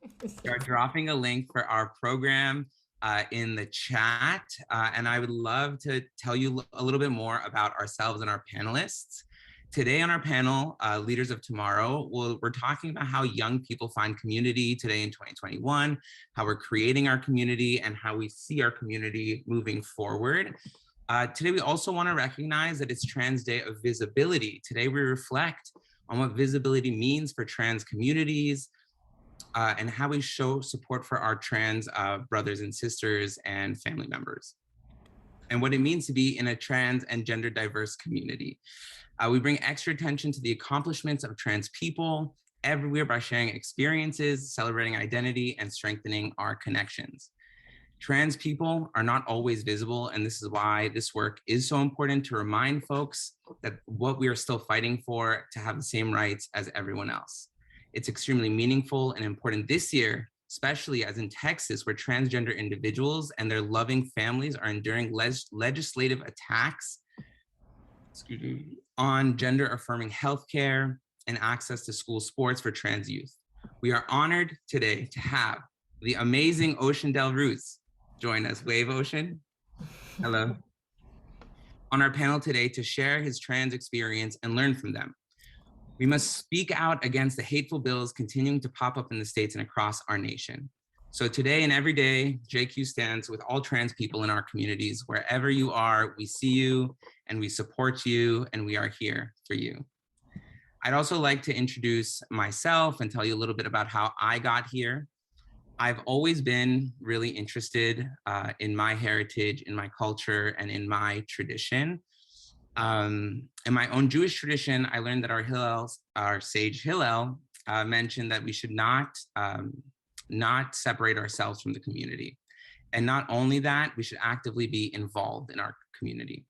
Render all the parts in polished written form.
We are dropping a link for our program in the chat. And I would love to tell you a little bit more about ourselves and our panelists. Today on our panel, Leaders of Tomorrow, we're talking about how young people find community today in 2021, how we're creating our community, and how we see our community moving forward. Today, we also want to recognize that it's Trans Day of Visibility. Today, we reflect on what visibility means for trans communities, and how we show support for our trans brothers and sisters and family members, and what it means to be in a trans and gender diverse community. We bring extra attention to the accomplishments of trans people everywhere by sharing experiences, celebrating identity, and strengthening our connections. Trans people are not always visible, and this is why this work is so important, to remind folks that what we are still fighting for, to have the same rights as everyone else. It's extremely meaningful and important this year, especially as in Texas, where transgender individuals and their loving families are enduring legislative attacks on gender affirming healthcare and access to school sports for trans youth. We are honored today to have the amazing Ocean NuRoots join us. Wave, Ocean. Hello. On our panel today to share his trans experience and learn from them. We must speak out against the hateful bills continuing to pop up in the States and across our nation. So today and every day, JQ stands with all trans people in our communities. Wherever you are, we see you and we support you, and we are here for you. I'd also like to introduce myself and tell you a little bit about how I got here. I've always been really interested in my heritage, in my culture, and in my tradition. In my own Jewish tradition, I learned that our sage Hillel, mentioned that we should not separate ourselves from the community. And not only that, we should actively be involved in our community.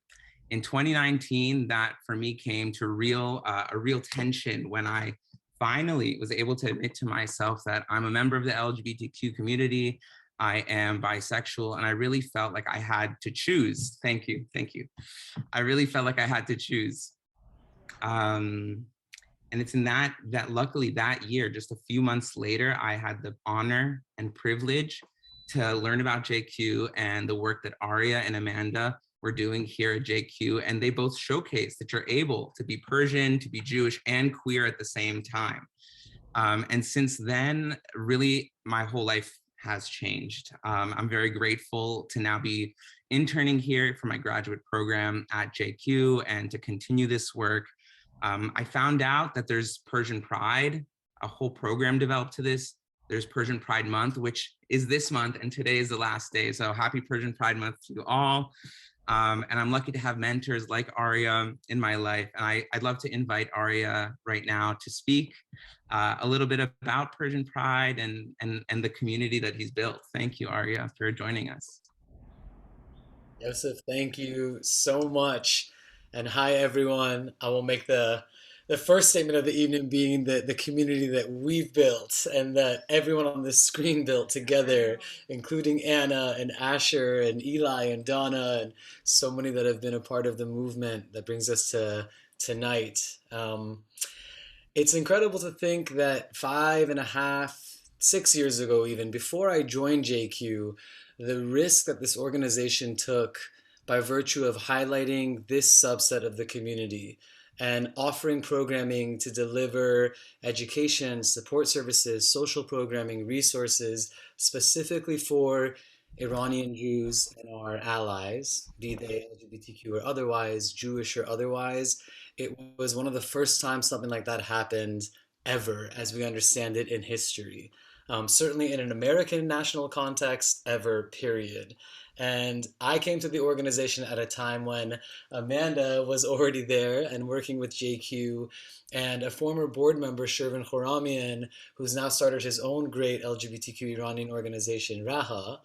In 2019, that for me came to a real tension when I finally was able to admit to myself that I'm a member of the LGBTQ community. I am bisexual, and I really felt like I had to choose. Thank you. I really felt like I had to choose. And it's in that luckily that year, just a few months later, I had the honor and privilege to learn about JQ and the work that Aria and Amanda were doing here at JQ. And they both showcase that you're able to be Persian, to be Jewish, and queer at the same time. And since then, really, my whole life has changed. I'm very grateful to now be interning here for my graduate program at JQ and to continue this work. I found out that there's Persian Pride, a whole program developed to this. There's Persian Pride Month, which is this month, and today is the last day. So happy Persian Pride Month to you all. And I'm lucky to have mentors like Aria in my life. And I'd love to invite Aria right now to speak a little bit about Persian Pride and the community that he's built. Thank you, Aria, for joining us. Joseph, thank you so much. And hi, everyone. I will make the first statement of the evening being that the community that we've built and that everyone on this screen built together, including Anna and Asher and Eli and Donna and so many that have been a part of the movement that brings us to tonight. It's incredible to think that 5.5, 6 years ago, even before I joined JQ, the risk that this organization took by virtue of highlighting this subset of the community and offering programming to deliver education, support services, social programming, resources specifically for Iranian Jews and our allies, be they LGBTQ or otherwise, Jewish or otherwise. It was one of the first times something like that happened ever, as we understand it in history. Certainly in an American national context, ever, period. And I came to the organization at a time when Amanda was already there and working with JQ, and a former board member, Shervin Khorramian, who's now started his own great LGBTQ Iranian organization, Raha,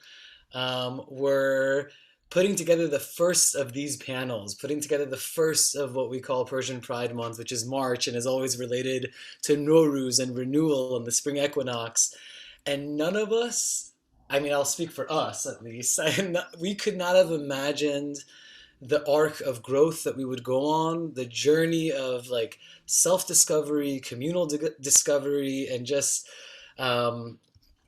were putting together the first of these panels, putting together the first of what we call Persian Pride Month, which is March and is always related to Nowruz and renewal and the spring equinox. And none of us, I mean, I'll speak for us at least, we could not have imagined the arc of growth that we would go on, the journey of like self-discovery, communal discovery, and just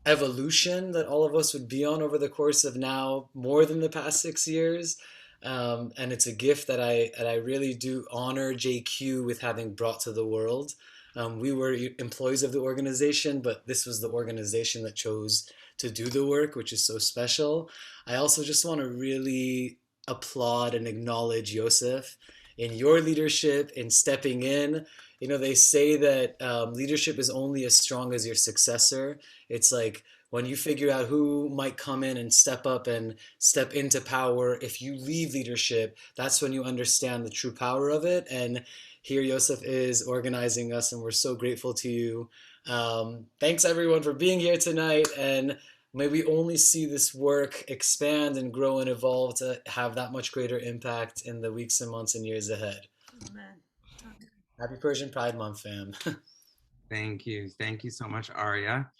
evolution that all of us would be on over the course of now more than the past 6 years. And it's a gift that I really do honor JQ with having brought to the world. We were employees of the organization, but this was the organization that chose to do the work, which is so special. I also just want to really applaud and acknowledge Yosef in your leadership, in stepping in. You know, they say that leadership is only as strong as your successor. It's like when you figure out who might come in and step up and step into power, if you leave leadership, that's when you understand the true power of it. And here Yosef is organizing us, and we're so grateful to you. Thanks everyone for being here tonight, and may we only see this work expand and grow and evolve to have that much greater impact in the weeks and months and years ahead. Amen. Happy Persian Pride Month, fam. Thank you. Thank you so much, Arya.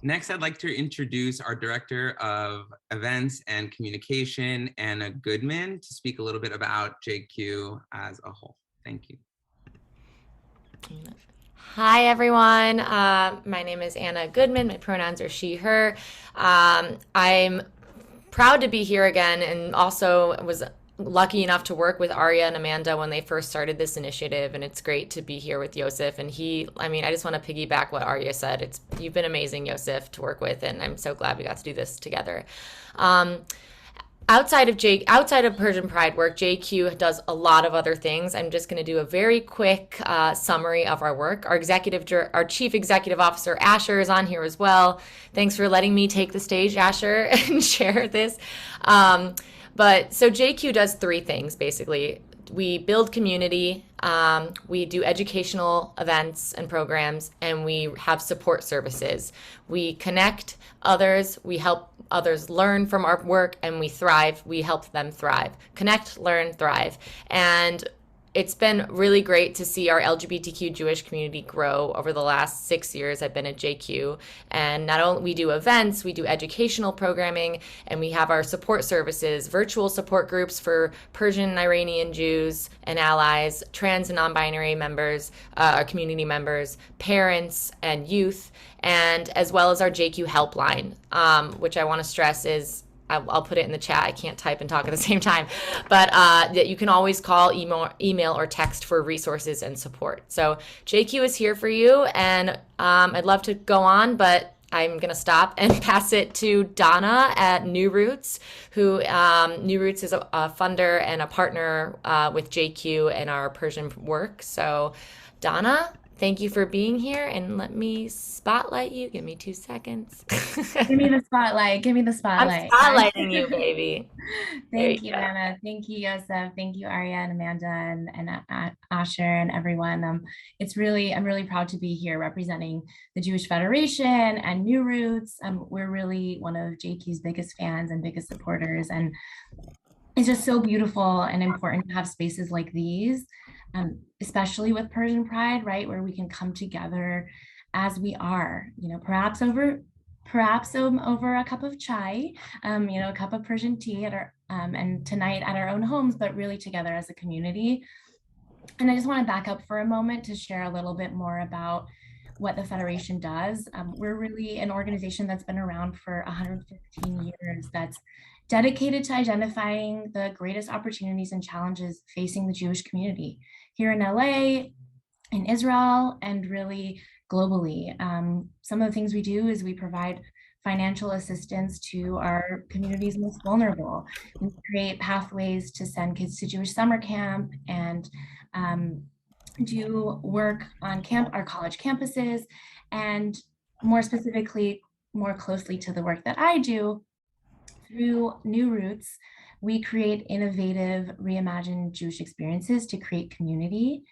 Next, I'd like to introduce our Director of Events and Communication, Anna Goodman, to speak a little bit about JQ as a whole. Thank you. Hi, everyone. My name is Anna Goodman. My pronouns are she, her. I'm proud to be here again, and also was lucky enough to work with Arya and Amanda when they first started this initiative, and it's great to be here with Yosef. And I just want to piggyback what Arya said. You've been amazing, Yosef, to work with, and I'm so glad we got to do this together. Outside of Persian Pride work, JQ does a lot of other things. I'm just going to do a very quick summary of our work. Our Chief Executive Officer, Asher, is on here as well. Thanks for letting me take the stage, Asher, and share this. So JQ does three things, basically. We build community, we do educational events and programs, and we have support services. We connect others, we help others learn from our work, and we thrive. We help them thrive. Connect, learn, thrive. And it's been really great to see our LGBTQ Jewish community grow over the last 6 years I've been at JQ. And not only we do events, we do educational programming, and we have our support services, virtual support groups for Persian and Iranian Jews and allies, trans and non-binary members, community members, parents and youth, and as well as our JQ helpline, which I want to stress is, I'll put it in the chat. I can't type and talk at the same time, but that you can always call, email, or text for resources and support. So JQ is here for you, and I'd love to go on, but I'm going to stop and pass it to Donna at NuRoots, who NuRoots is a funder and a partner with JQ and our Persian work. So Donna, thank you for being here, and let me spotlight you. Give me 2 seconds. Give me the spotlight. Give me the spotlight. I'm spotlighting you, baby. Thank you, Anna. Thank you, Yosef. Thank you, Arya and Amanda and Asher and everyone. I'm really proud to be here representing the Jewish Federation and NuRoots. We're really one of JQ's biggest fans and biggest supporters, and it's just so beautiful and important to have spaces like these. Especially with Persian Pride, right, where we can come together as we are, perhaps over a cup of chai, a cup of Persian tea at our and tonight at our own homes, but really together as a community. And I just want to back up for a moment to share a little bit more about what the Federation does. We're really an organization that's been around for 115 years, that's dedicated to identifying the greatest opportunities and challenges facing the Jewish community here in LA, in Israel, and really globally. Some of the things we do is we provide financial assistance to our community's most vulnerable. We create pathways to send kids to Jewish summer camp and do work on our college campuses, and more specifically, more closely to the work that I do, through NuRoots, we create innovative, reimagined Jewish experiences to create community.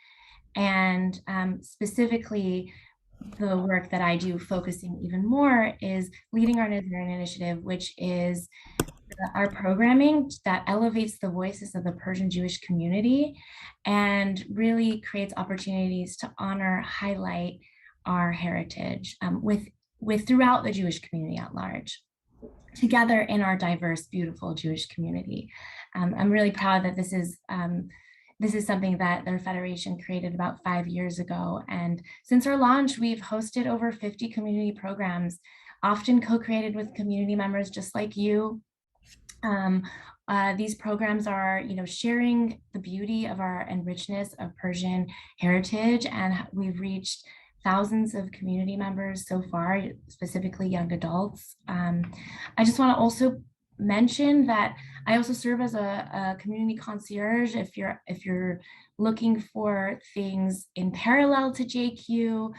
And specifically, the work that I do, focusing even more, is leading our Nazarene initiative, which is our programming that elevates the voices of the Persian Jewish community and really creates opportunities to honor, highlight our heritage with throughout the Jewish community at large, together in our diverse, beautiful Jewish community. I'm really proud that this is something that their federation created about 5 years ago. And since our launch, we've hosted over 50 community programs often co-created with community members just like you. These programs are, sharing the beauty of our and richness of Persian heritage, and we've reached thousands of community members so far, specifically young adults. I just want to also mention that I also serve as a community concierge. If you're looking for things in parallel to JQ,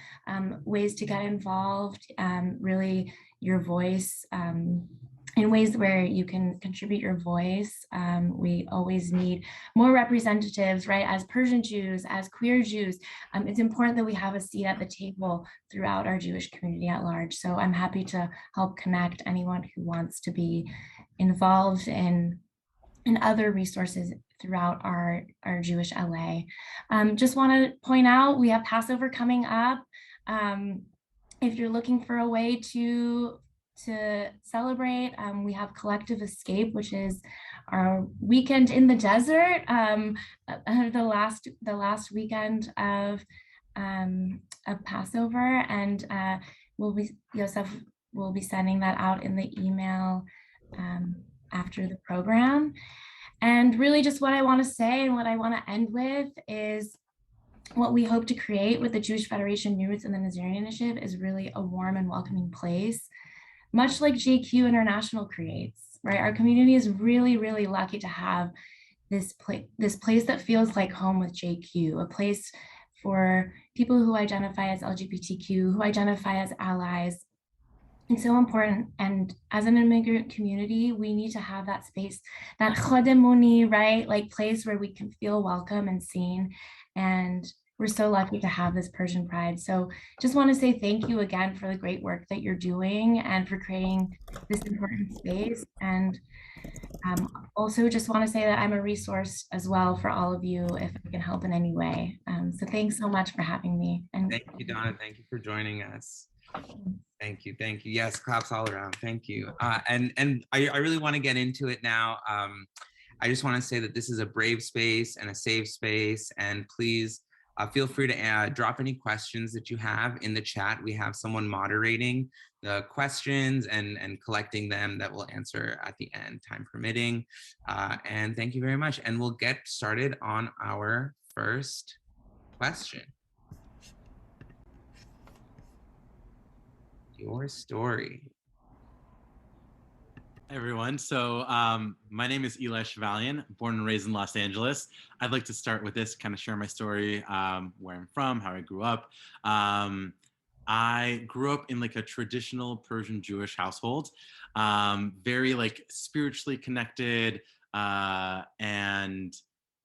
ways to get involved, really your voice. In ways where you can contribute your voice. We always need more representatives, right? As Persian Jews, as queer Jews, it's important that we have a seat at the table throughout our Jewish community at large. So I'm happy to help connect anyone who wants to be involved in other resources throughout our Jewish LA. Just want to point out, we have Passover coming up. If you're looking for a way to celebrate, we have Collective Escape, which is our weekend in the desert, the last weekend of Passover, and Yosef will be sending that out in the email after the program. And really, just what I want to say and what I want to end with is what we hope to create with the Jewish Federation, NuRoots, and the Nazarian Initiative is really a warm and welcoming place, much like JQ International creates, right? Our community is really, really lucky to have this place that feels like home with JQ, a place for people who identify as LGBTQ, who identify as allies. It's so important. And as an immigrant community, we need to have that space, that chodemoni, right? Like place where we can feel welcome and seen. And we're so lucky to have this Persian Pride. So just want to say thank you again for the great work that you're doing and for creating this important space. And also just want to say that I'm a resource as well for all of you if I can help in any way. So thanks so much for having me. And thank you, Donna. Thank you for joining us. Thank you. Thank you. Yes, claps all around. Thank you. And I really want to get into it now. I just want to say that this is a brave space and a safe space. And please feel free to drop any questions that you have in the chat. We have someone moderating the questions and collecting them that we'll answer at the end, time permitting. And thank you very much. And we'll get started on our first question. Your story. Hey everyone, so my name is Eli Chevalian, born and raised in Los Angeles. I'd like to start with this, kind of share my story, where I'm from, how I grew up. I grew up in like a traditional Persian Jewish household, very like spiritually connected, and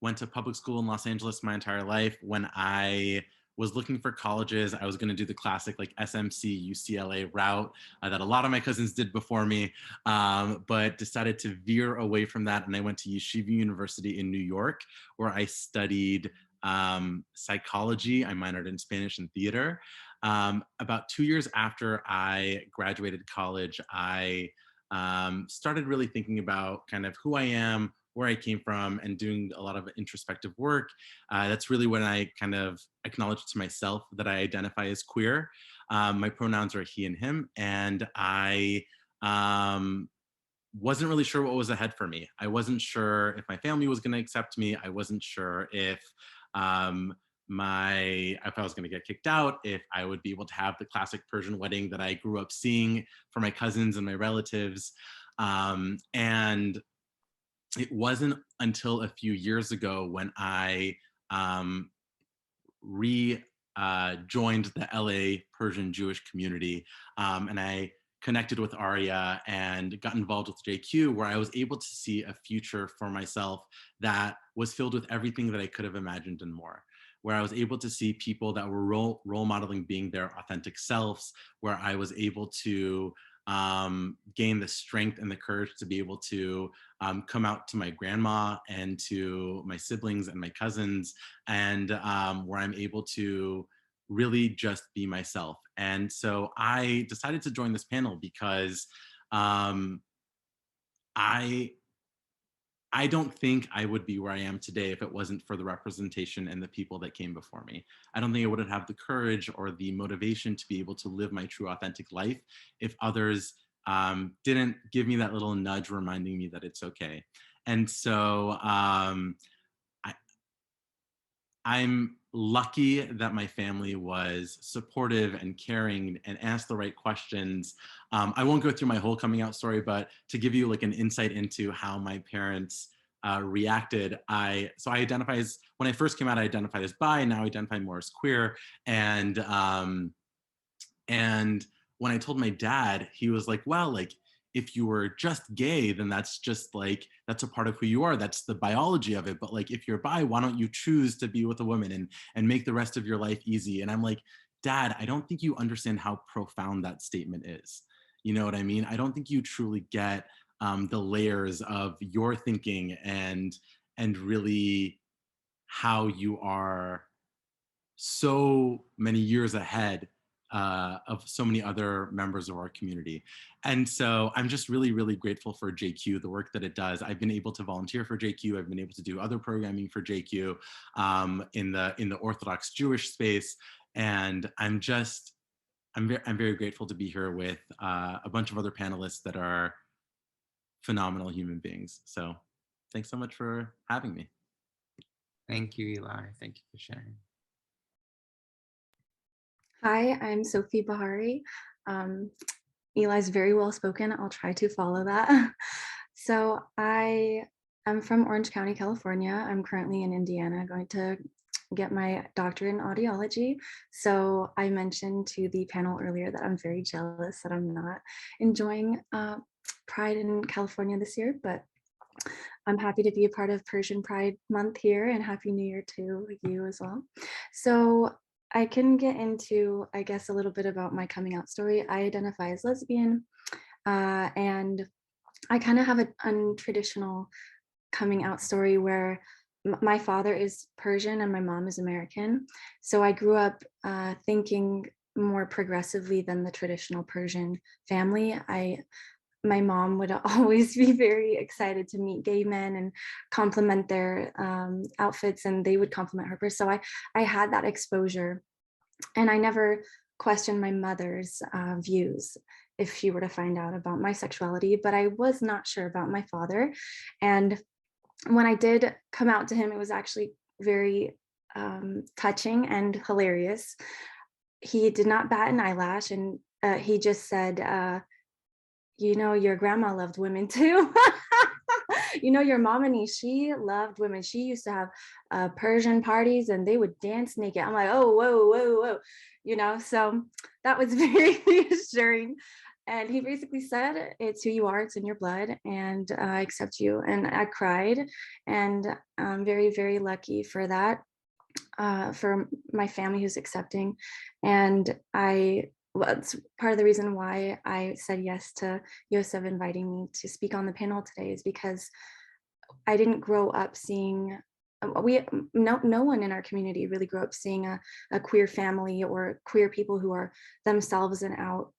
went to public school in Los Angeles my entire life. When I was looking for colleges, I was going to do the classic like SMC, UCLA route that a lot of my cousins did before me, but decided to veer away from that. And I went to Yeshiva University in New York, where I studied psychology. I minored in Spanish and theater. About 2 years after I graduated college, I started really thinking about kind of who I am, where I came from, and doing a lot of introspective work. That's really when I kind of acknowledged to myself that I identify as queer. My pronouns are he and him, and I wasn't really sure what was ahead for me. I wasn't sure if my family was going to accept me. I wasn't sure if if I was going to get kicked out, if I would be able to have the classic Persian wedding that I grew up seeing for my cousins and my relatives. And it wasn't until a few years ago when I joined the LA Persian Jewish community, and I connected with Aria and got involved with JQ, where I was able to see a future for myself that was filled with everything that I could have imagined and more, where I was able to see people that were role modeling being their authentic selves, where I was able to gain the strength and the courage to be able to come out to my grandma and to my siblings and my cousins, and where I'm able to really just be myself. And so I decided to join this panel because I I don't think I would be where I am today if it wasn't for the representation and the people that came before me. I don't think I would have the courage or the motivation to be able to live my true authentic life if others didn't give me that little nudge reminding me that it's okay. And so I'm lucky that my family was supportive and caring and asked the right questions. I won't go through my whole coming out story, but to give you like an insight into how my parents reacted, so I identify as, when I first came out, I identified as bi, now I identify more as queer. And when I told my dad, he was like, well, like, if you were just gay, then that's just like, that's a part of who you are. That's the biology of it. But like, if you're bi, why don't you choose to be with a woman and make the rest of your life easy? And I'm like, Dad, I don't think you understand how profound that statement is. You know what I mean? I don't think you truly get the layers of your thinking and really how you are so many years ahead of so many other members of our community. And so I'm just really, really grateful for JQ, the work that it does. I've been able to volunteer for JQ. I've been able to do other programming for JQ in the Orthodox Jewish space. And I'm very grateful to be here with a bunch of other panelists that are phenomenal human beings. So thanks so much for having me. Thank you, Eli. Thank you for sharing. Hi, I'm Sophie Bahari. Eli's very well spoken. I'll try to follow that. So I am from Orange County, California. I'm currently in Indiana going to get my doctorate in audiology. So I mentioned to the panel earlier that I'm very jealous that I'm not enjoying Pride in California this year, but I'm happy to be a part of Persian Pride Month here, and Happy New Year to you as well. So I can get into, I guess, a little bit about my coming out story. I identify as lesbian, and I kind of have an untraditional coming out story where my father is Persian and my mom is American. So I grew up thinking more progressively than the traditional Persian family. My mom would always be very excited to meet gay men and compliment their outfits, and they would compliment her. So I had that exposure, and I never questioned my mother's views if she were to find out about my sexuality, but I was not sure about my father. And when I did come out to him, it was actually very touching and hilarious. He did not bat an eyelash, and he just said, you know, your grandma loved women too. You know, your mom and me, she loved women. She used to have Persian parties and they would dance naked. I'm like, oh, whoa, whoa, whoa. You know, so that was very reassuring. And he basically said, it's who you are, it's in your blood, and I accept you. And I cried, and I'm very, very lucky for that, for my family who's accepting. And that's part of the reason why I said yes to Yosef inviting me to speak on the panel today, is because I didn't grow up seeing, no one in our community really grew up seeing a queer family or queer people who are themselves and out.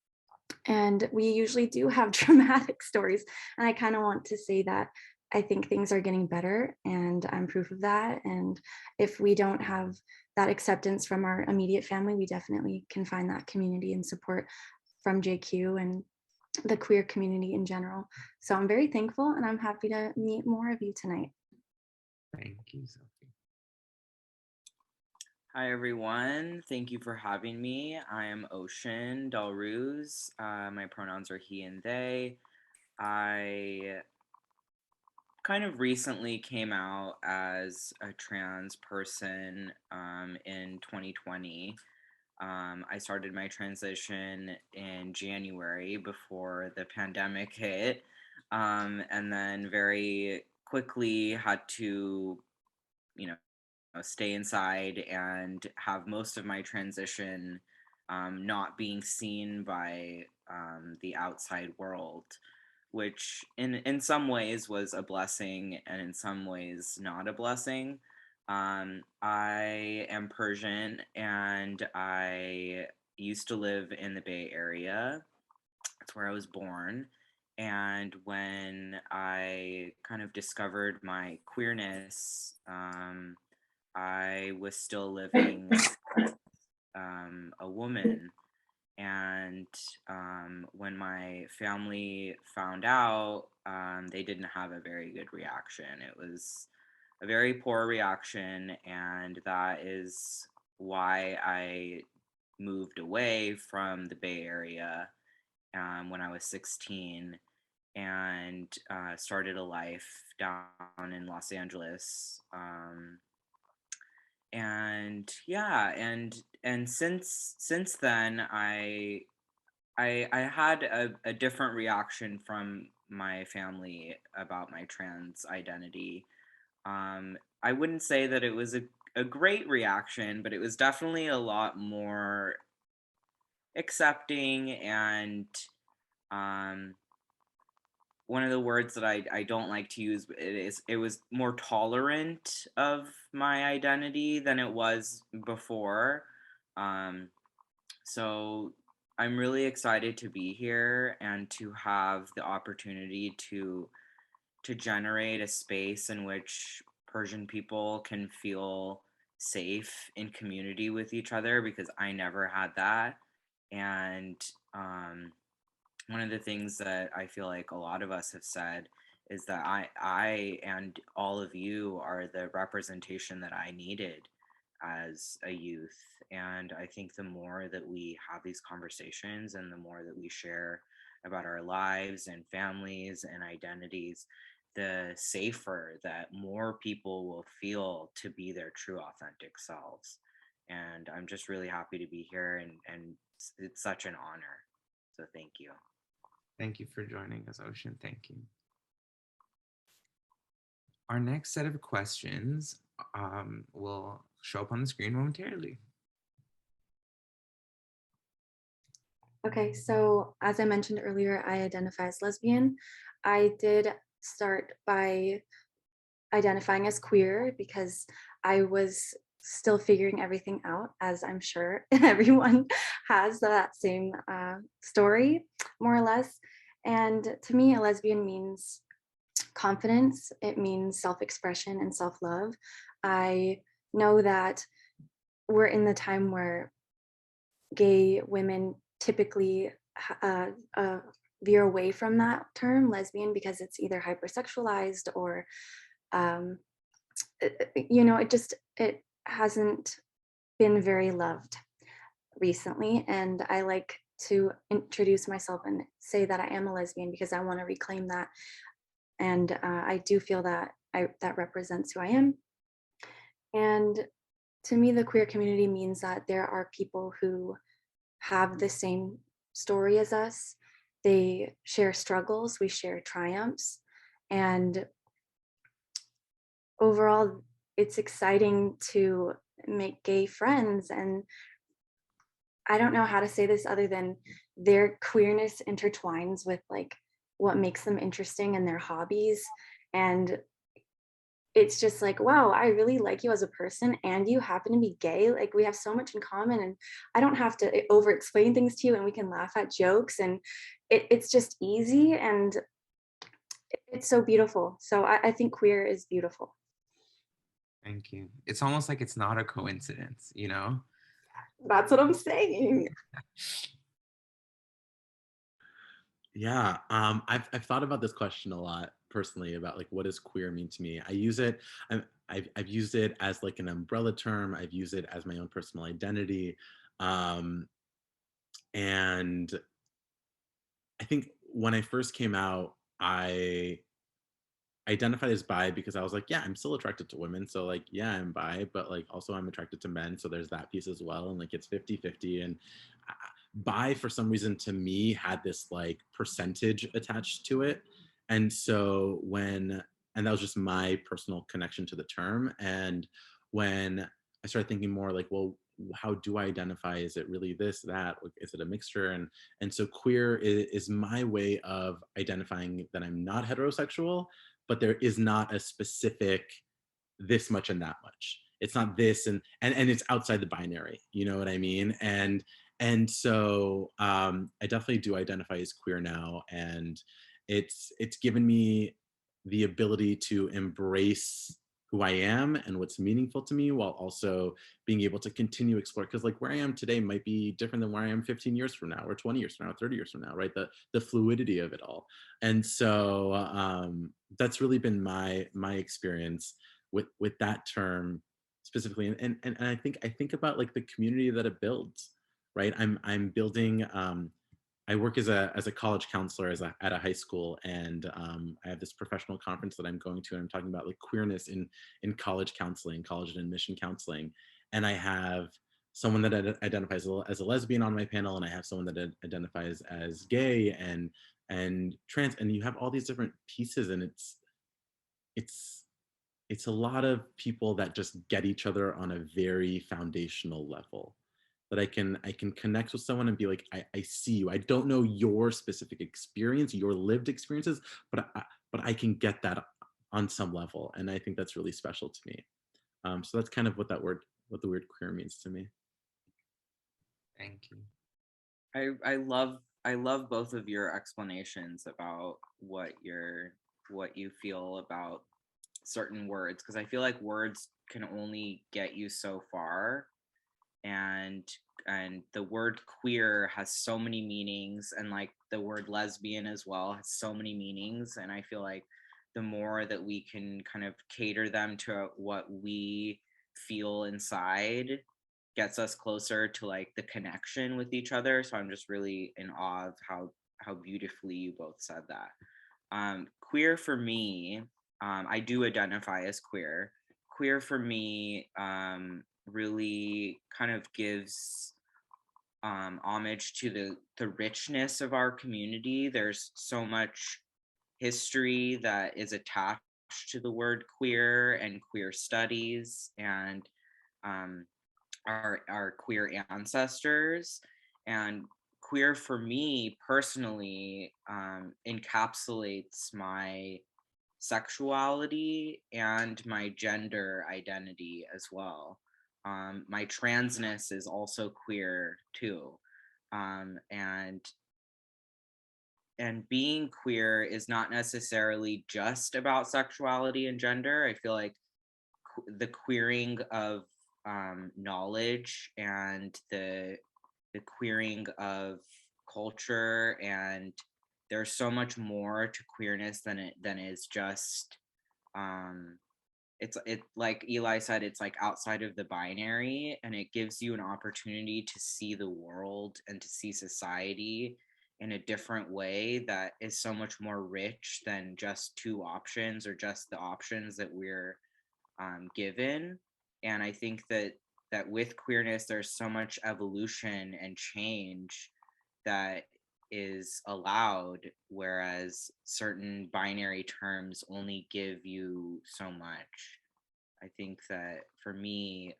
And we usually do have dramatic stories. And I kind of want to say that I think things are getting better, and I'm proof of that. And if we don't have that acceptance from our immediate family, we definitely can find that community and support from JQ and the queer community in general. So I'm very thankful, and I'm happy to meet more of you tonight. Thank you, Sophie. Hi, everyone. Thank you for having me. I am Ocean Delruz. My pronouns are he and they. I kind of recently came out as a trans person in 2020. I started my transition in January before the pandemic hit, and then very quickly had to, stay inside and have most of my transition not being seen by the outside world, which in some ways was a blessing and in some ways not a blessing. I am Persian and I used to live in the Bay Area. That's where I was born. And when I kind of discovered my queerness, I was still living a woman. And when my family found out, they didn't have a very good reaction. It was a very poor reaction, and that is why I moved away from the Bay Area when I was 16 and started a life down in Los Angeles. And yeah, and since then, I had a different reaction from my family about my trans identity. I wouldn't say that it was a great reaction, but it was definitely a lot more accepting and um, one of the words that I don't like to use it was more tolerant of my identity than it was before. Um, so I'm really excited to be here and to have the opportunity to generate a space in which Persian people can feel safe in community with each other because I never had that. And one of the things that I feel like a lot of us have said is that I and all of you are the representation that I needed as a youth. And I think the more that we have these conversations and the more that we share about our lives and families and identities, the safer that more people will feel to be their true authentic selves. And I'm just really happy to be here, and it's such an honor. So thank you. Thank you for joining us, Ocean. Thank you. Our next set of questions will show up on the screen momentarily. Okay, so as I mentioned earlier, I identify as lesbian. I did start by identifying as queer because I was still figuring everything out, as I'm sure everyone has that same story, more or less. And to me, a lesbian means confidence. It means self-expression and self-love. I know that we're in the time where gay women typically veer away from that term lesbian because it's either hypersexualized or it hasn't been very loved recently. And I like to introduce myself and say that I am a lesbian because I want to reclaim that. And I do feel that that represents who I am. And to me, the queer community means that there are people who have the same story as us. They share struggles, we share triumphs, and overall, it's exciting to make gay friends. And I don't know how to say this other than their queerness intertwines with like what makes them interesting and their hobbies. And it's just like, wow, I really like you as a person and you happen to be gay. Like we have so much in common and I don't have to over explain things to you and we can laugh at jokes and it's just easy and it's so beautiful. So I think queer is beautiful. Thank you. It's almost like it's not a coincidence, you know? That's what I'm saying. Yeah, I've thought about this question a lot personally about like what does queer mean to me. I use it. I've used it as like an umbrella term. I've used it as my own personal identity, and I think when I first came out, I identified as bi because I was like, yeah, I'm still attracted to women. So like, yeah, I'm bi, but like also I'm attracted to men. So there's that piece as well. And like it's 50-50. And bi for some reason to me had this like percentage attached to it. And so and that was just my personal connection to the term. And when I started thinking more like, well, how do I identify? Is it really this, that? Is it a mixture? And so queer is my way of identifying that I'm not heterosexual, but there is not a specific this much and that much. It's not this and it's outside the binary. You know what I mean? And so I definitely do identify as queer now, and it's given me the ability to embrace who I am and what's meaningful to me, while also being able to continue explore. Because like where I am today might be different than where I am 15 years from now, or 20 years from now, 30 years from now, right? The fluidity of it all. And so that's really been my experience with that term specifically. And I think about like the community that it builds, right? I'm building. I work as a college counselor at a high school, and I have this professional conference that I'm going to, and I'm talking about like queerness in college counseling, college and admission counseling, and I have someone that identifies as a lesbian on my panel, and I have someone that identifies as gay and trans, and you have all these different pieces, and it's it's a lot of people that just get each other on a very foundational level, that I can connect with someone and be like, I see you. I don't know your specific experience, your lived experiences, but I can get that on some level. And I think that's really special to me. So that's kind of what the word queer means to me. Thank you. I love both of your explanations about what you feel about certain words, because I feel like words can only get you so far, and the word queer has so many meanings, and like the word lesbian as well has so many meanings, and I feel like the more that we can kind of cater them to what we feel inside gets us closer to like the connection with each other. So I'm just really in awe of how beautifully you both said that. Queer for me, I do identify as queer. Queer for me really kind of gives homage to the richness of our community. There's so much history that is attached to the word queer and queer studies, and our queer ancestors. And queer for me personally encapsulates my sexuality and my gender identity as well. My transness is also queer too. And being queer is not necessarily just about sexuality and gender. I feel like the queering of knowledge and the queering of culture, and there's so much more to queerness than is just it like Eli said, it's like outside of the binary, and it gives you an opportunity to see the world and to see society in a different way that is so much more rich than just two options or just the options that we're given. And I think that with queerness there's so much evolution and change that is allowed, whereas certain binary terms only give you so much. I think that for me,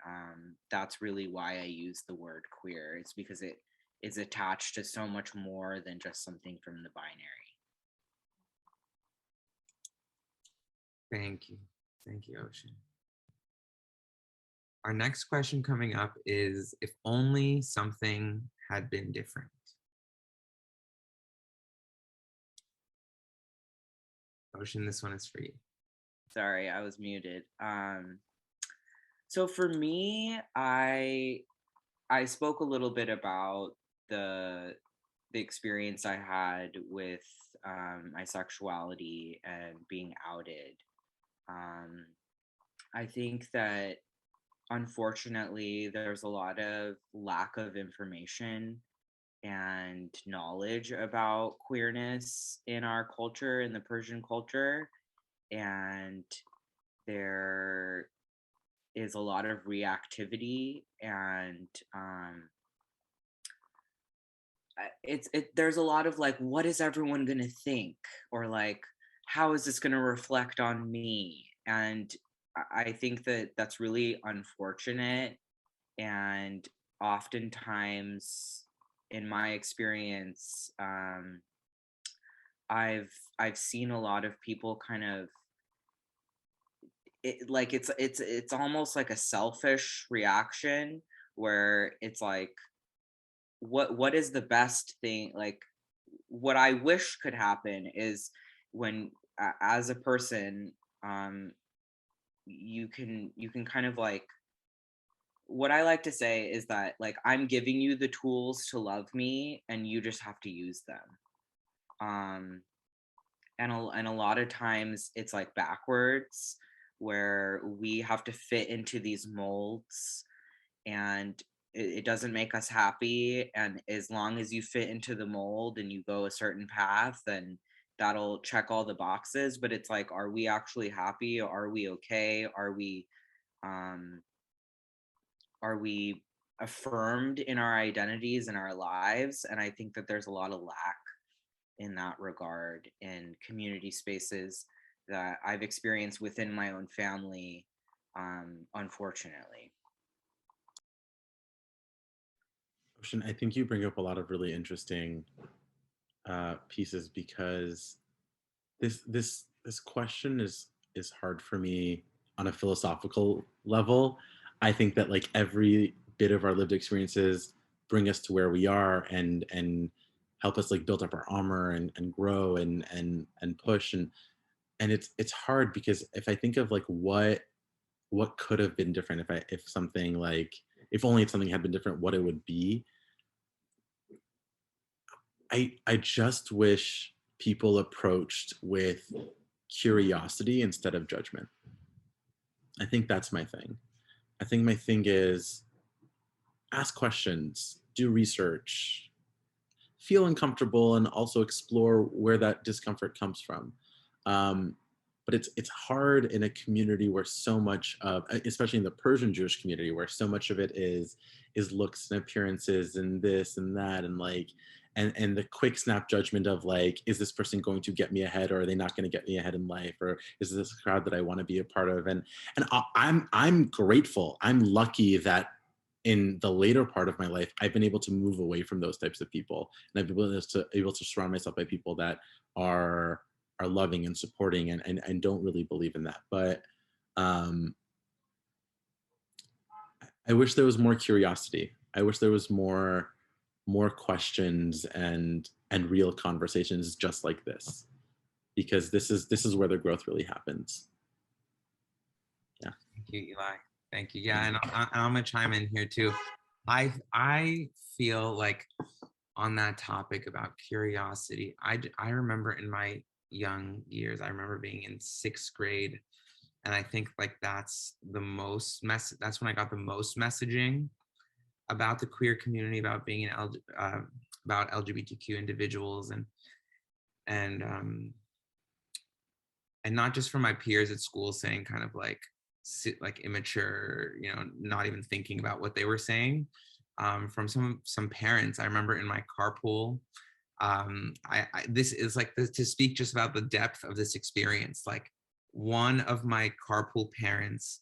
that's really why I use the word queer. It's because it is attached to so much more than just something from the binary. Thank you. Thank you, Ocean. Our next question coming up is, if only something had been different. Ocean, this one is for you. Sorry, I was muted. So for me, I spoke a little bit about the experience I had with my sexuality and being outed. I think that unfortunately there's a lot of lack of information and knowledge about queerness in our culture, in the Persian culture, and there is a lot of reactivity, and there's a lot of like, what is everyone gonna think, or like, how is this gonna reflect on me? And I think that that's really unfortunate, and oftentimes in my experience I've seen a lot of people kind of like it's almost like a selfish reaction, where it's like, what is the best thing, like what I wish could happen is when as a person, you can kind of like, what I like to say is that like I'm giving you the tools to love me and you just have to use them. And a lot of times it's like backwards, where we have to fit into these molds, and it doesn't make us happy. And as long as you fit into the mold and you go a certain path, then that'll check all the boxes. But it's like, are we actually happy? Are we okay? Are we affirmed in our identities and our lives? And I think that there's a lot of lack in that regard in community spaces that I've experienced within my own family, unfortunately. Ocean, I think you bring up a lot of really interesting pieces, because this question is hard for me on a philosophical level. I think that like every bit of our lived experiences bring us to where we are, and help us like build up our armor and grow and push, and it's hard, because if I think of like what could have been different, if something like, if only if something had been different, what it would be. I just wish people approached with curiosity instead of judgment. I think that's my thing. I think my thing is ask questions, do research, feel uncomfortable, and also explore where that discomfort comes from. But it's hard in a community where so much of, especially in the Persian Jewish community, where so much of it is looks and appearances and this and that, and like, and the quick snap judgment of like, is this person going to get me ahead, or are they not going to get me ahead in life, or is this a crowd that I want to be a part of? And I'm grateful, I'm lucky that in the later part of my life, I've been able to move away from those types of people, and I've been able to surround myself by people that are loving and supporting, and don't really believe in that. But I wish there was more curiosity. I wish there was more questions and real conversations just like this, because this is where the growth really happens. Yeah. Thank you, Eli. Thank you. Yeah, and I'm gonna chime in here too. I feel like on that topic about curiosity, I remember in my young years, I remember being in 6th grade, and I think like that's when I got the most messaging about the queer community, about being about LGBTQ individuals, and not just from my peers at school saying kind of like immature, not even thinking about what they were saying. From some parents, I remember in my carpool, this is like to speak just about the depth of this experience. Like one of my carpool parents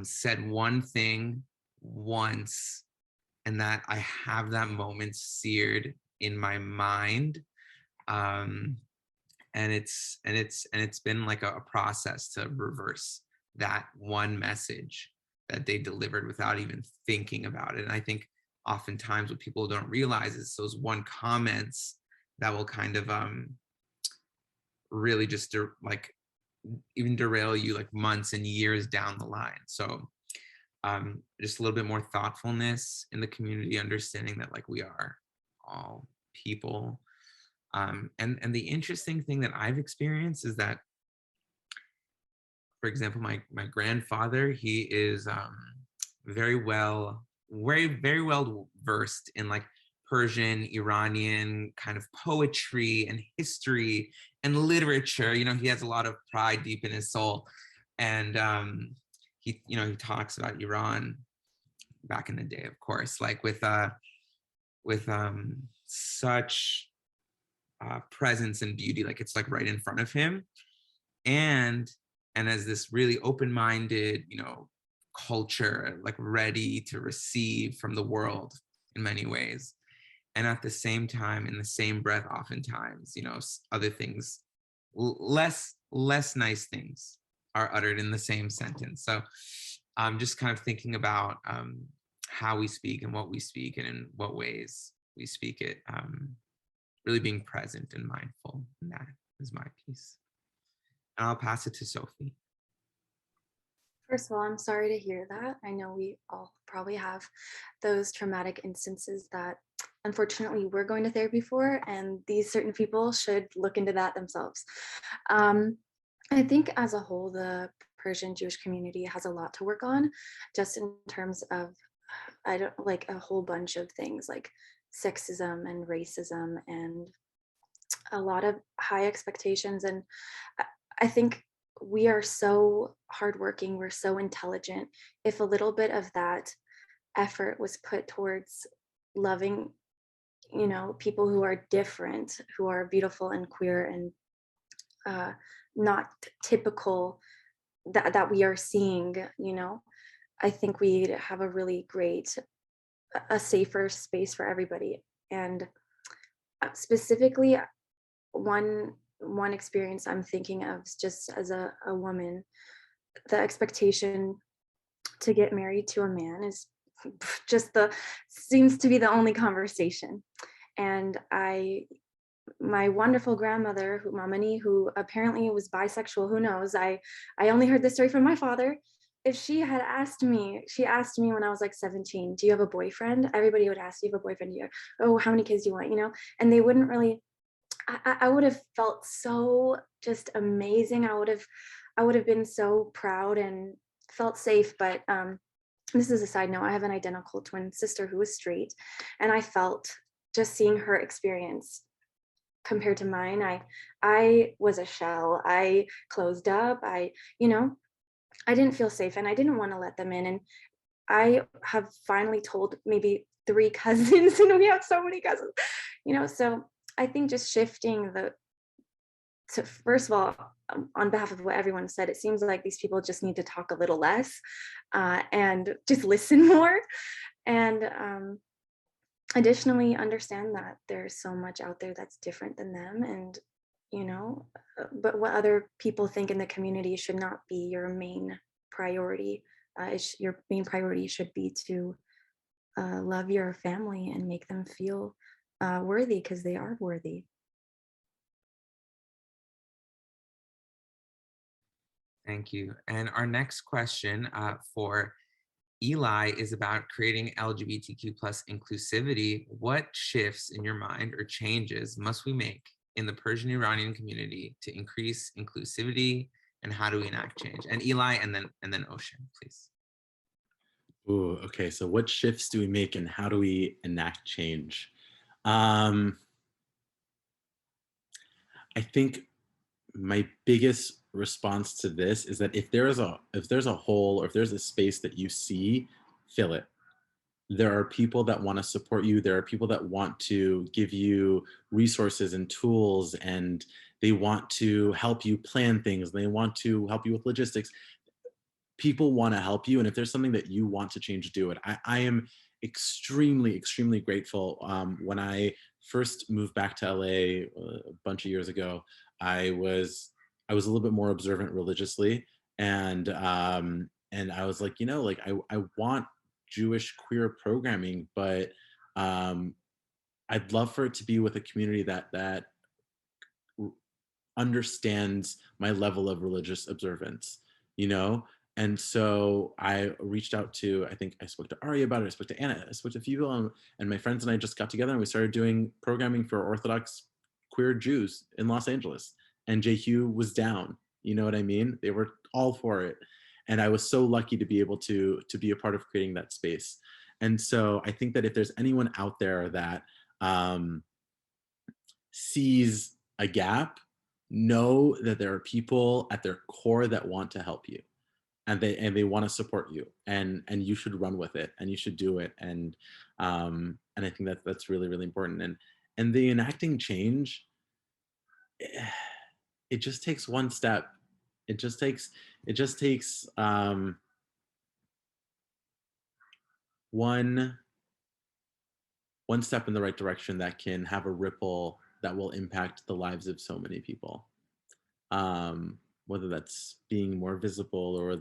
said one thing once, and that I have that moment seared in my mind. And it's been like a process to reverse that one message that they delivered without even thinking about it. And I think oftentimes what people don't realize is those one comments that will kind of really just like even derail you like months and years down the line. So just a little bit more thoughtfulness in the community, understanding that like we are all people. And the interesting thing that I've experienced is that, for example, my grandfather, he is very well versed in like Persian, Iranian kind of poetry and history and literature. He has a lot of pride deep in his soul, and he talks about Iran back in the day, of course, like with such presence and beauty, like it's like right in front of him, and as this really open-minded culture, like ready to receive from the world in many ways. And at the same time, in the same breath, oftentimes other things, less nice things are uttered in the same sentence. So I'm just kind of thinking about how we speak and what we speak and in what ways we speak it. really being present and mindful. And that is my piece. And I'll pass it to Sophie. First of all, I'm sorry to hear that. I know we all probably have those traumatic instances that unfortunately we're going to therapy for, and these certain people should look into that themselves. I think as a whole, the Persian Jewish community has a lot to work on, just in terms of, I don't like a whole bunch of things like sexism and racism and a lot of high expectations. And I think we are so hardworking, we're so intelligent. If a little bit of that effort was put towards loving, people who are different, who are beautiful and queer and not typical that we are seeing, I think we'd have a really great, a safer space for everybody. And specifically, one experience I'm thinking of is just as a woman, the expectation to get married to a man is just seems to be the only conversation. And my wonderful grandmother, Mamani, who apparently was bisexual, who knows? I only heard this story from my father. If she asked me when I was like 17, do you have a boyfriend? Everybody would ask, do you have a boyfriend? Oh, how many kids do you want? And they wouldn't really, I would have felt so just amazing. I would have been so proud and felt safe. But this is a side note. I have an identical twin sister who is straight, and I felt just seeing her experience compared to mine. I was a shell. I closed up. I didn't feel safe, and I didn't want to let them in. And I have finally told maybe 3 cousins, and we have so many cousins, so I think just shifting so first of all, on behalf of what everyone said, it seems like these people just need to talk a little less and just listen more. And additionally, understand that there's so much out there that's different than them. And, but what other people think in the community should not be your main priority. Your main priority should be to love your family and make them feel worthy, because they are worthy. Thank you. And our next question for Eli is about creating LGBTQ plus inclusivity. What shifts in your mind or changes must we make in the Persian Iranian community to increase inclusivity, and how do we enact change? And Eli, and then Ocean, please. Ooh, okay. So what shifts do we make and how do we enact change? I think my biggest response to this is that if there's a hole, or if there's a space that you see, fill it. There are people that want to support you. There are people that want to give you resources and tools, and they want to help you plan things. They want to help you with logistics. People want to help you. And if there's something that you want to change, do it. I am extremely, extremely grateful. When I first moved back to LA a bunch of years ago, I was a little bit more observant religiously. And I was like, I want Jewish queer programming, but I'd love for it to be with a community that understands my level of religious observance, And so I reached out to, I think I spoke to Ari about it, I spoke to Anna, I spoke to a few people, and my friends and I just got together and we started doing programming for Orthodox queer Jews in Los Angeles. And JQ was down, you know what I mean? They were all for it. And I was so lucky to be able to be a part of creating that space. And so I think that if there's anyone out there that sees a gap, know that there are people at their core that want to help you. And they want to support you, and you should run with it, and you should do it, and I think that's really, really important. And the enacting change, it just takes one step. It just takes one step in the right direction that can have a ripple that will impact the lives of so many people. Whether that's being more visible, or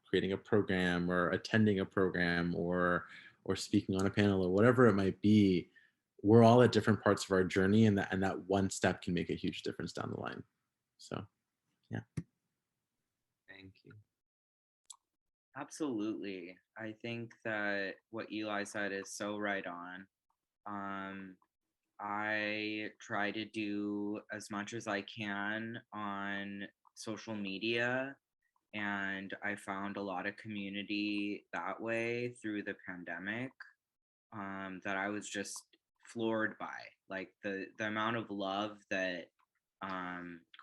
creating a program, or attending a program, or speaking on a panel, or whatever it might be. we're all at different parts of our journey, and that one step can make a huge difference down the line. So yeah. Thank you. Absolutely. I think that what Eli said is so right on. I try to do as much as I can on social media, and I found a lot of community that way through the pandemic, that I was just floored by. Like the amount of love that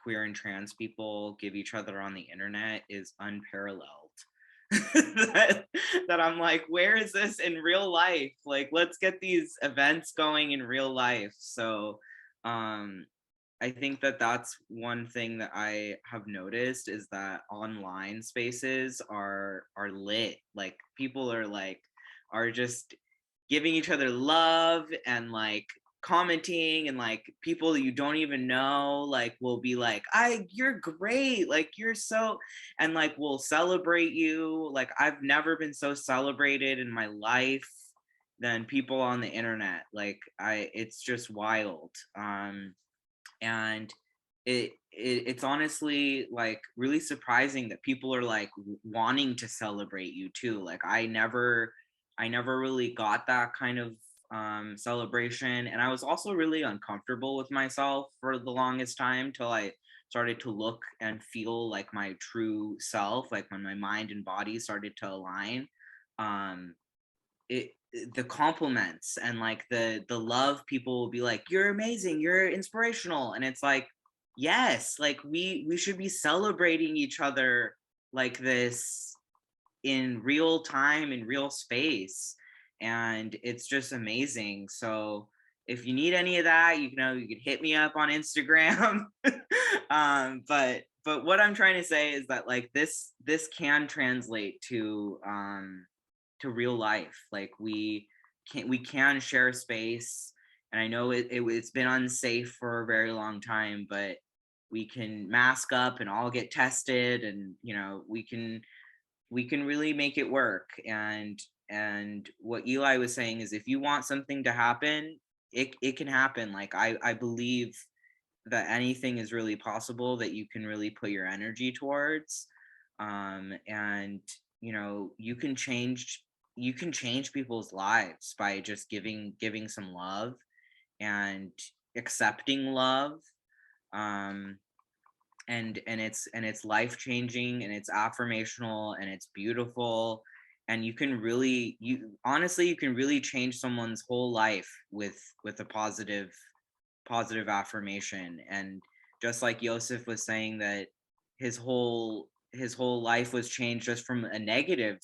queer and trans people give each other on the internet is unparalleled. that I'm like, where is this in real life? Like, let's get these events going in real life. So I think that that's one thing that I have noticed, is that online spaces are lit. Like people are just giving each other love, and like commenting, and like people you don't even know like will be like, you're great, like you're so, and like will celebrate you. Like I've never been so celebrated in my life than people on the internet. Like it's just wild. And it's honestly like really surprising that people are like wanting to celebrate you too. Like I never really got that kind of celebration, and I was also really uncomfortable with myself for the longest time, till I started to look and feel like my true self, like when my mind and body started to align. It The compliments and like the love, people will be like, you're amazing, you're inspirational, and it's like, yes, like we should be celebrating each other like this in real time, in real space, and it's just amazing. So if you need any of that, you know, you can hit me up on Instagram. But what I'm trying to say is that like this can translate to real life. Like we can share space, and I know it's been unsafe for a very long time, but we can mask up and all get tested, and you know, we can really make it work. And what Eli was saying is, if you want something to happen, it can happen. Like I believe that anything is really possible that you can really put your energy towards. And you know, you can change people's lives by just giving some love and accepting love. And it's life changing, and it's affirmational, and it's beautiful, and you can really change someone's whole life with a positive affirmation. And just like Yosef was saying, that his whole life was changed just from a negative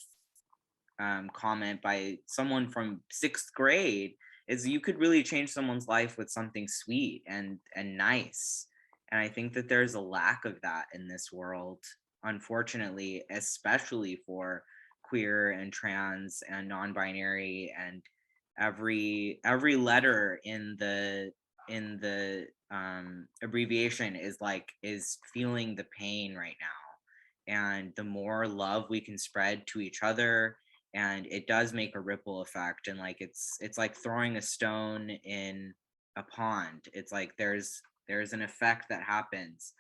comment by someone from 6th grade, is you could really change someone's life with something sweet and nice. And I think that there's a lack of that in this world, unfortunately, especially for queer and trans and non-binary, and every letter in the abbreviation is feeling the pain right now. And the more love we can spread to each other, and it does make a ripple effect. And like it's like throwing a stone in a pond. It's like there's an effect that happens.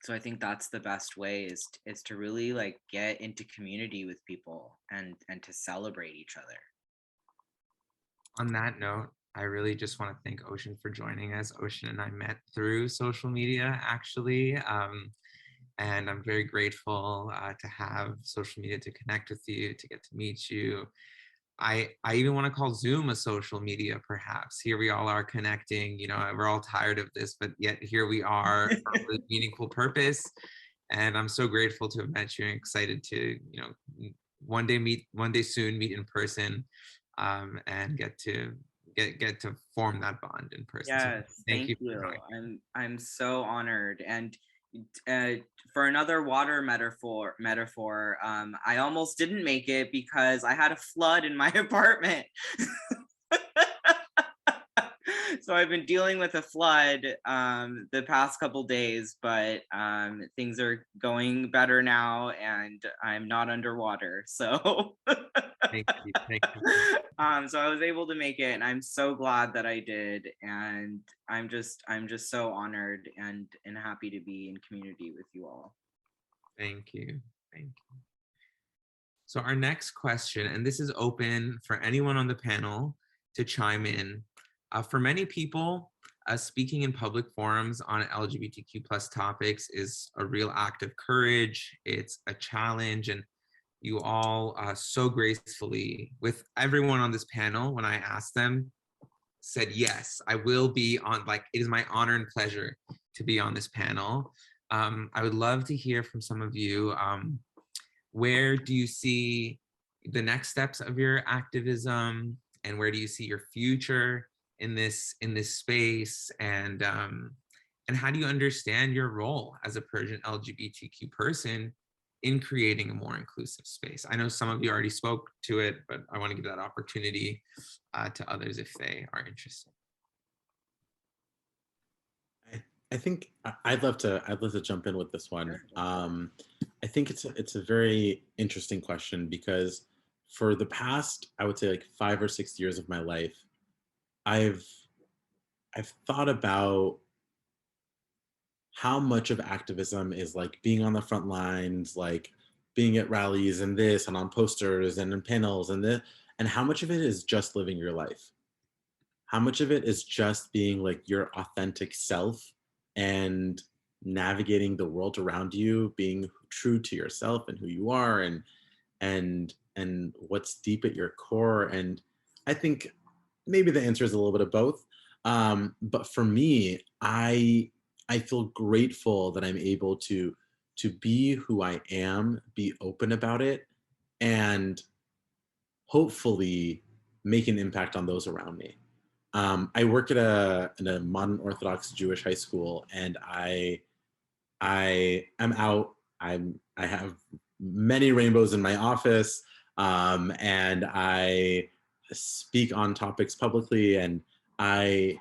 So I think that's the best way, is to really like get into community with people, and to celebrate each other. On that note, I really just want to thank Ocean for joining us. Ocean and I met through social media, actually. And I'm very grateful to have social media to connect with you, to get to meet you. I even want to call Zoom a social media, perhaps. Here we all are connecting, you know, we're all tired of this, but yet here we are for a really meaningful purpose. And I'm so grateful to have met you, and excited to, you know, one day soon meet in person, and get to form that bond in person. Yes, So thank you. you. I'm so honored. And for another water metaphor, I almost didn't make it because I had a flood in my apartment. So I've been dealing with a flood the past couple days, but things are going better now, and I'm not underwater. So Thank you. Thank you. So I was able to make it, and I'm so glad that I did. And I'm just so honored and happy to be in community with you all. Thank you. Thank you. So our next question, and this is open for anyone on the panel to chime in. For many people, speaking in public forums on LGBTQ plus topics is a real act of courage. It's a challenge, and you all so gracefully, with everyone on this panel, when I asked them, said, yes, I will be on, like, it is my honor and pleasure to be on this panel. I would love to hear from some of you. Where do you see the next steps of your activism, and where do you see your future in this space, and how do you understand your role as a Persian LGBTQ person in creating a more inclusive space? I know some of you already spoke to it, but I want to give that opportunity to others if they are interested. I think I'd love to jump in with this one. I think it's a very interesting question, because for the past, I would say, like 5 or 6 years of my life, I've thought about how much of activism is like being on the front lines, like being at rallies and this, and on posters and in panels and this, and how much of it is just living your life. How much of it is just being like your authentic self and navigating the world around you, being true to yourself and who you are, and what's deep at your core. And I think maybe the answer is a little bit of both. But for me, I feel grateful that I'm able to be who I am, be open about it, and hopefully make an impact on those around me. I work at a modern Orthodox Jewish high school, and I am out. I have many rainbows in my office, and I speak on topics publicly, and I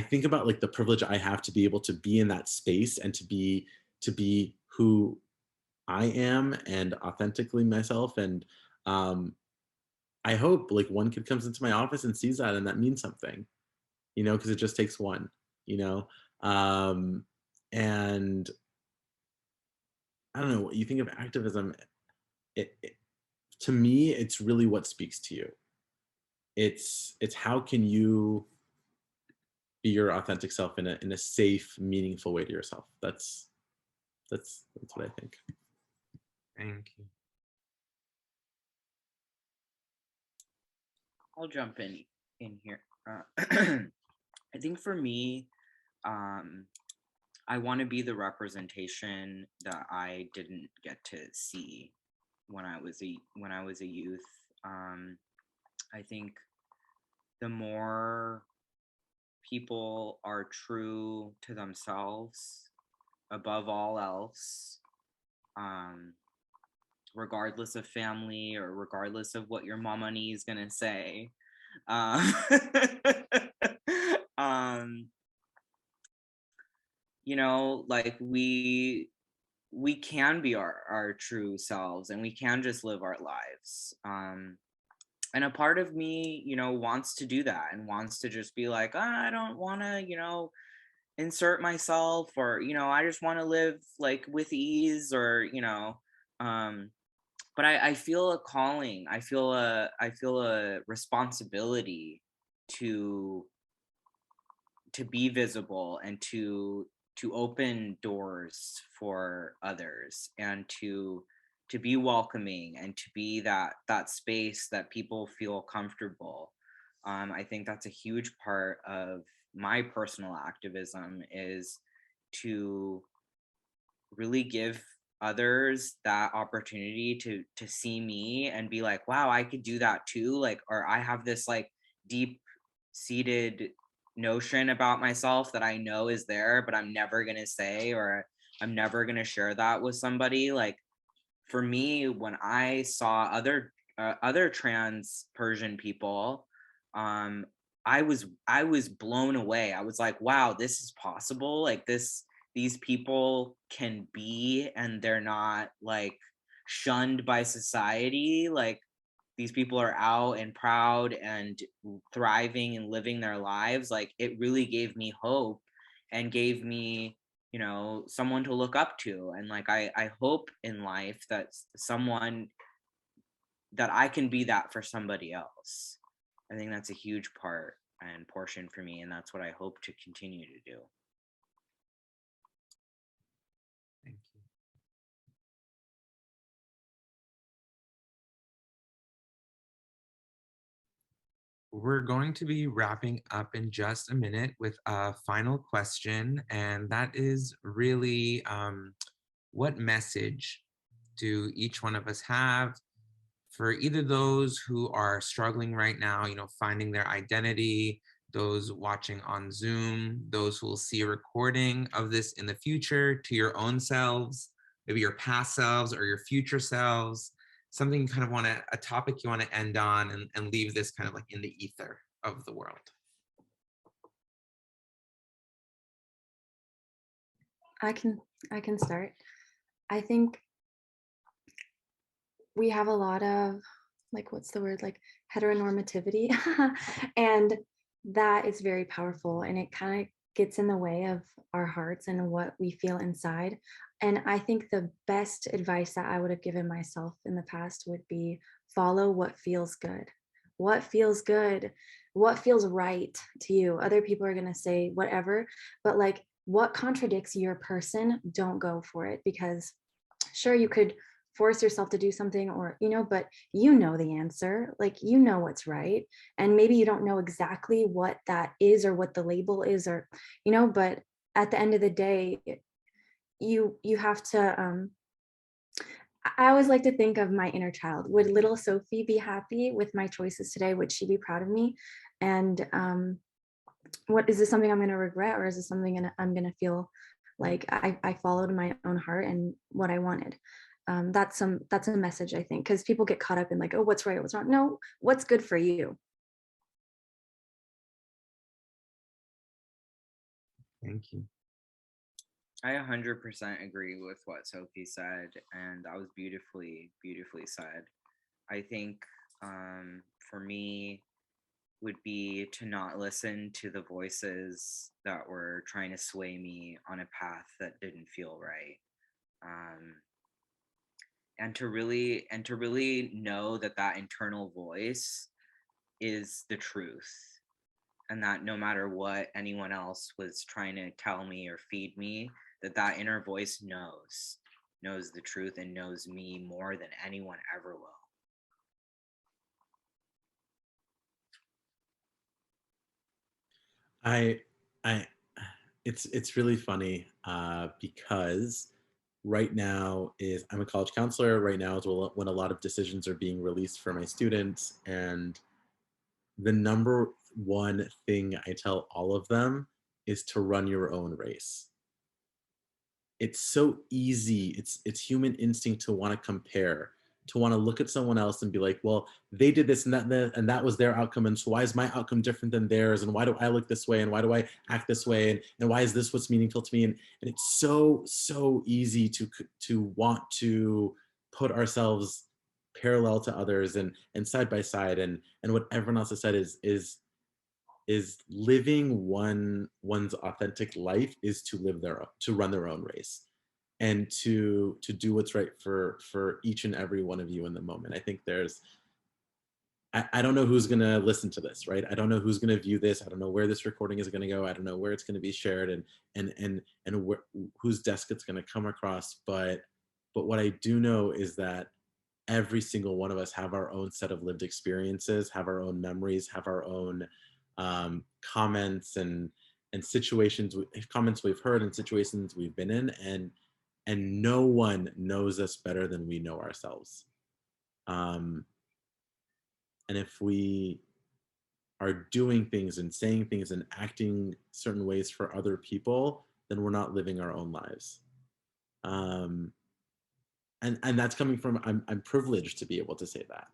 think about like the privilege I have to be able to be in that space and to be who I am and authentically myself. And I hope like one kid comes into my office and sees that, and that means something, because it just takes one, and I don't know what you think of activism. To me, it's really what speaks to you. It's how can you be your authentic self in a safe, meaningful way to yourself. That's what I think. Thank you. I'll jump in here. I think for me, I want to be the representation that I didn't get to see when I was a youth. I think the more people are true to themselves above all else, regardless of family or regardless of what your mama is gonna say, like we can be our true selves, and we can just live our lives. And a part of me, wants to do that and wants to just be like, I don't want to, insert myself, or, I just want to live like with ease, or, but I feel a calling. I feel a responsibility to be visible, and to open doors for others, and to be welcoming, and to be that space that people feel comfortable. I think that's a huge part of my personal activism, is to really give others that opportunity to see me and be like, wow, I could do that too. Like, or I have this like deep seated notion about myself that I know is there, but I'm never going to say, or I'm never going to share that with somebody. Like, for me, when I saw other trans Persian people, I was blown away. I was like, wow, this is possible. Like these people can be, and they're not like shunned by society. Like these people are out and proud and thriving and living their lives, like it really gave me hope and gave me, you know, someone to look up to. And like I hope in life that someone, that I can be that for somebody else. I think that's a huge part and portion for me, and that's what I hope to continue to do. Thank you. We're going to be wrapping up in just a minute with a final question, and that is really what message do each one of us have for either those who are struggling right now, you know, finding their identity, those watching on Zoom, those who will see a recording of this in the future, to your own selves, maybe your past selves or your future selves, something you kind of want to, a topic you want to end on and leave this kind of like in the ether of the world. I can start. I think we have a lot of, like, what's the word, like heteronormativity, and that is very powerful, and it kind of gets in the way of our hearts and what we feel inside. And I think the best advice that I would have given myself in the past would be follow what feels good. What feels good, what feels right to you. Other people are going to say whatever, but like what contradicts your person, don't go for it, because sure, you could force yourself to do something, or, you know, but you know the answer, like, you know what's right. And maybe you don't know exactly what that is or what the label is, or, you know, but at the end of the day, you have to, I always like to think of my inner child. Would little Sophie be happy with my choices today? Would she be proud of me? And what is this, something I'm going to regret, or is this something I'm going to feel like I followed my own heart and what I wanted? That's a message, I think, because people get caught up in like, oh, what's right, what's wrong. No, what's good for you. Thank you. I 100% agree with what Sophie said, and that was beautifully, beautifully said. I think for me would be to not listen to the voices that were trying to sway me on a path that didn't feel right. And to really know that that internal voice is the truth, and that no matter what anyone else was trying to tell me or feed me, that that inner voice knows the truth and knows me more than anyone ever will. I, it's really funny because right now is I'm a college counselor. Right now is when a lot of decisions are being released for my students, and the number one thing I tell all of them is to run your own race. It's so easy. It's human instinct to want to compare, to want to look at someone else and be like, well, they did this and that was their outcome, and so why is my outcome different than theirs, and why do I look this way, and why do I act this way, and why is this what's meaningful to me? And it's so easy to want to put ourselves parallel to others and side by side, and what everyone else has said is living one's authentic life is to run their own race, and to do what's right for each and every one of you in the moment. I think I don't know who's going to listen to this, right? I don't know who's going to view this. I don't know where this recording is going to go. I don't know where it's going to be shared, and whose desk it's going to come across. But what I do know is that every single one of us have our own set of lived experiences, have our own memories, have our own comments and comments we've heard and situations we've been in, and no one knows us better than we know ourselves. And if we are doing things and saying things and acting certain ways for other people, then we're not living our own lives. And that's coming from, I'm privileged to be able to say that.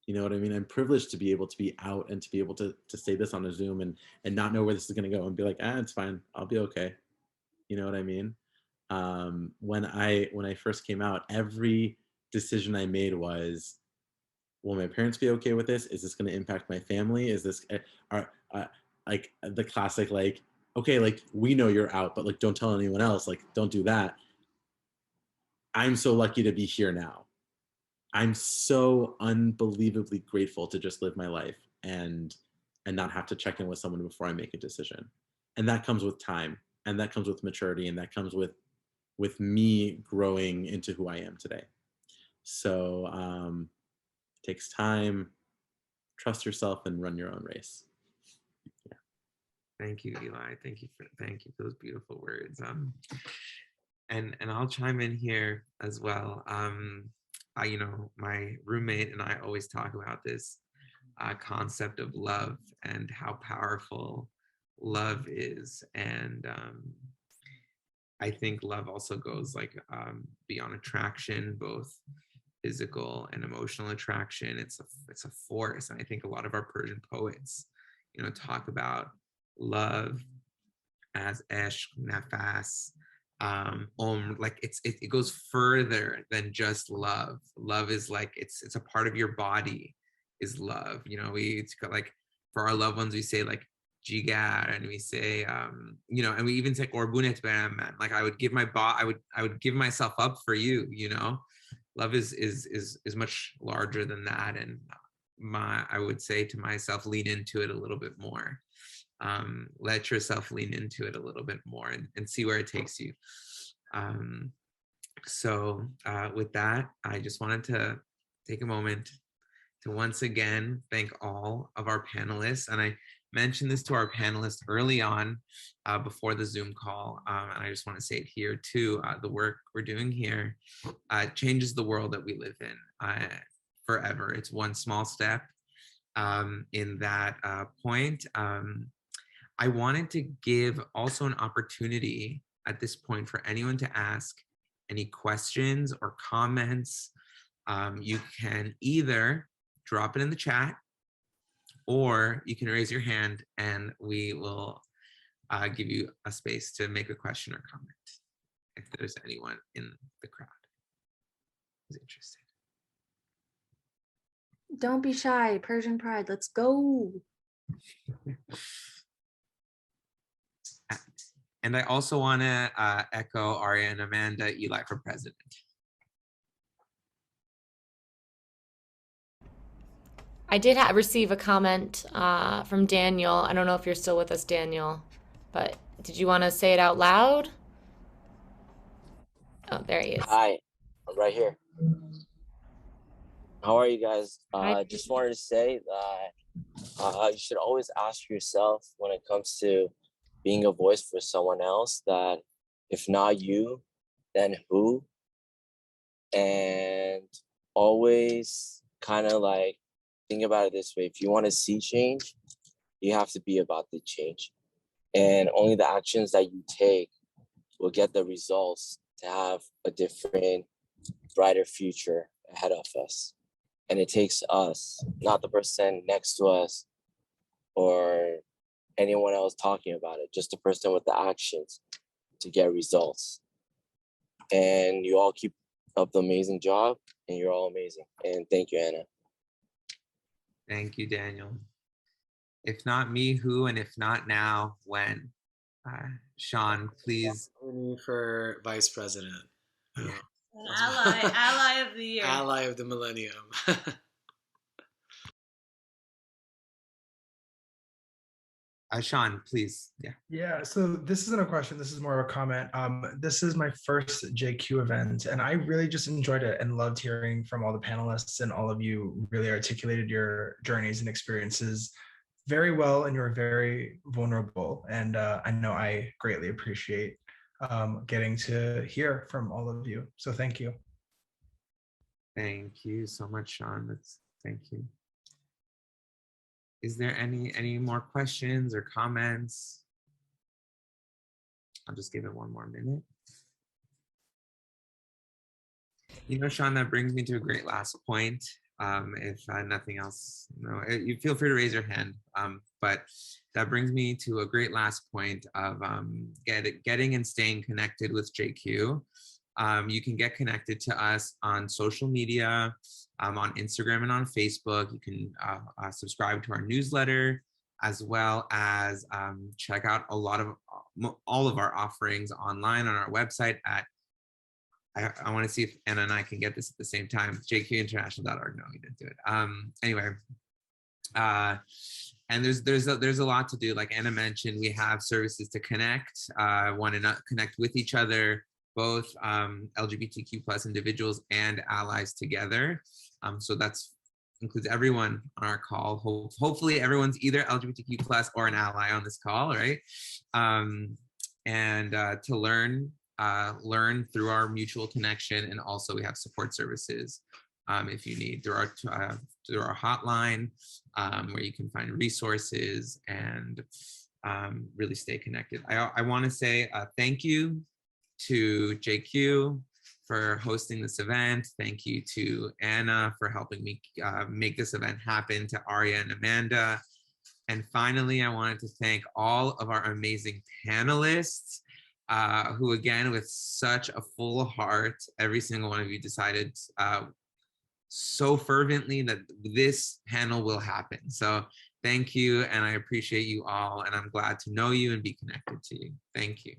You know what I mean? I'm privileged to be able to be out and to be able to say this on a Zoom and not know where this is going to go and be like, it's fine. I'll be okay. You know what I mean? When I first came out, every decision I made was, will my parents be okay with this? Is this going to impact my family? Is this like the classic, like, okay, like, we know you're out, but like, don't tell anyone else, like, don't do that. I'm so lucky to be here now. I'm so unbelievably grateful to just live my life and not have to check in with someone before I make a decision. And that comes with time, and that comes with maturity, and that comes with me growing into who I am today. So it takes time. Trust yourself and run your own race. Yeah. Thank you, Eli. Thank you for those beautiful words. And I'll chime in here as well. You know, my roommate and I always talk about this concept of love and how powerful love is. And I think love also goes like beyond attraction, both physical and emotional attraction. It's a force. And I think a lot of our Persian poets, you know, talk about love as esh, nafas, like it goes further than just love. Love is like it's a part of your body is love. You know, it's like for our loved ones we say like jigar, and we say you know, and we even say orbunet beraman, like I would give my I would give myself up for you. You know, love is much larger than that. And I would say to myself, lean into it a little bit more. Let yourself lean into it a little bit more and see where it takes you. So with that, I just wanted to take a moment to once again thank all of our panelists. And I mentioned this to our panelists early on before the Zoom call. And I just want to say it here too. The work we're doing here changes the world that we live in forever. It's one small step in that point. I wanted to give also an opportunity at this point for anyone to ask any questions or comments. You can either drop it in the chat, or you can raise your hand and we will give you a space to make a question or comment if there's anyone in the crowd who's interested. Don't be shy. Persian Pride. Let's go. And I also want to echo Arya and Amanda, Eli for president. I did receive a comment from Daniel. I don't know if you're still with us, Daniel, but did you want to say it out loud? Oh, there he is. Hi, I'm right here. How are you guys? Just wanted to say that you should always ask yourself when it comes to being a voice for someone else, that if not you, then who? And always kind of like think about it this way. If you want to see change, you have to be about the change. And only the actions that you take will get the results to have a different, brighter future ahead of us. And it takes us, not the person next to us or anyone else talking about it, just the person with the actions to get results. And you all keep up the amazing job, and you're all amazing. And thank you, Anna. Thank you, Daniel. If not me, who? And if not now, when? Sean, please. For vice president. Ally of the year. Ally of the millennium. Sean, please. Yeah. Yeah. So this isn't a question. This is more of a comment. This is my first JQ event, and I really just enjoyed it and loved hearing from all the panelists, and all of you really articulated your journeys and experiences very well, and you were very vulnerable. And I know I greatly appreciate getting to hear from all of you. So thank you. Thank you so much, Sean. Thank you. Is there any more questions or comments? I'll just give it one more minute. You know, Sean, that brings me to a great last point. If nothing else, you feel free to raise your hand. But that brings me to a great last point of getting and staying connected with JQ. You can get connected to us on social media. on Instagram and on Facebook. You can subscribe to our newsletter, as well as check out all of our offerings online on our website at, I want to see if Anna and I can get this at the same time, jqinternational.org. No, we didn't do it. Anyway, and there's a lot to do. Like Anna mentioned, we have services to connect, connect with each other, both LGBTQ plus individuals and allies together. So that's includes everyone on our call. Hopefully everyone's either LGBTQ plus or an ally on this call, right? And to learn through our mutual connection. And also we have support services if you need through our hotline, where you can find resources and really stay connected. I want to say thank you to JQ for hosting this event. Thank you to Anna for helping me make this event happen, to Arya and Amanda. And finally, I wanted to thank all of our amazing panelists who, again, with such a full heart, every single one of you decided so fervently that this panel will happen. So thank you, and I appreciate you all, and I'm glad to know you and be connected to you. Thank you.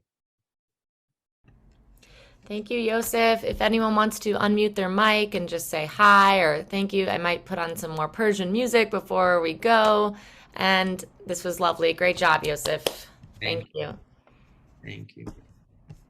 Thank you, Yosef. If anyone wants to unmute their mic and just say hi or thank you, I might put on some more Persian music before we go. And this was lovely. Great job, Yosef. Thank you. Thank you.